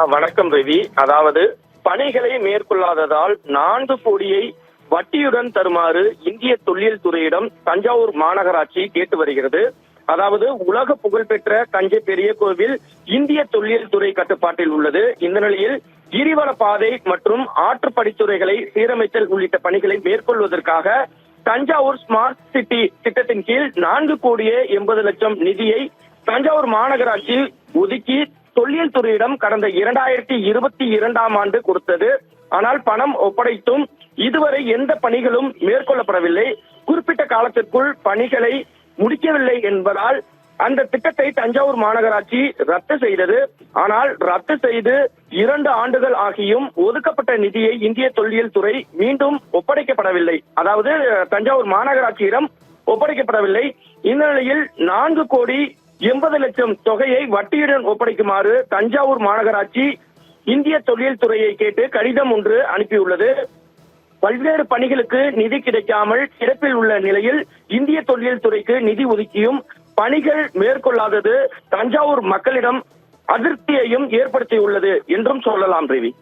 வணக்கம் ரவி. அதாவது பணிகளை மேற்கொள்ளாததால் 4 கோடியை வட்டியுடன் தருமாறு இந்திய தொல்லியல் துறையிடம் தஞ்சாவூர் மாநகராட்சி கேட்டு வருகிறது. அதாவது உலக புகழ்பெற்ற தஞ்சை பெரிய கோவில் இந்திய தொல்லியல் துறை கட்டுப்பாட்டில் உள்ளது. இந்த நிலையில் கிரிவல பாதை மற்றும் ஆற்றுப்படித்துறைகளை சீரமைத்தல் உள்ளிட்ட பணிகளை மேற்கொள்வதற்காக தஞ்சாவூர் ஸ்மார்ட் சிட்டி திட்டத்தின் கீழ் 4 கோடியே 80 லட்சம் நிதியை தஞ்சாவூர் மாநகராட்சி ஒதுக்கி தொல்லியல் துறையிடம் கடந்த 2022ஆம் ஆண்டு கொடுத்தது. ஆனால் பணம் ஒப்படைத்தும் இதுவரை எந்த பணிகளும் மேற்கொள்ளப்படவில்லை. குறிப்பிட்ட காலத்திற்குள் பணிகளை முடிக்கவில்லை என்பதால் அந்த திட்டத்தை தஞ்சாவூர் மாநகராட்சி ரத்து செய்தது. ஆனால் ரத்து செய்து 2 ஆண்டுகள் ஆகியும் ஒதுக்கப்பட்ட நிதியை இந்திய தொல்லியல் துறை மீண்டும் ஒப்படைக்கப்படவில்லை. அதாவது தஞ்சாவூர் மாநகராட்சியிடம் ஒப்படைக்கப்படவில்லை. இந்த நிலையில் 4 கோடி 80 லட்சம் தொகையை வட்டியுடன் ஒப்படைக்குமாறு தஞ்சாவூர் மாநகராட்சி இந்திய தொல்லியல் துறையை கேட்டு கடிதம் ஒன்று அனுப்பியுள்ளது. பல்வேறு பணிகளுக்கு நிதி கிடைக்காமல் கிடப்பில் உள்ள நிலையில் இந்திய தொல்லியல் துறைக்கு நிதி ஒதுக்கியும் பணிகள் மேற்கொள்ளாதது தஞ்சாவூர் மக்களிடம் அதிருப்தியையும் ஏற்படுத்தியுள்ளது என்றும் சொல்லலாம் ரவி.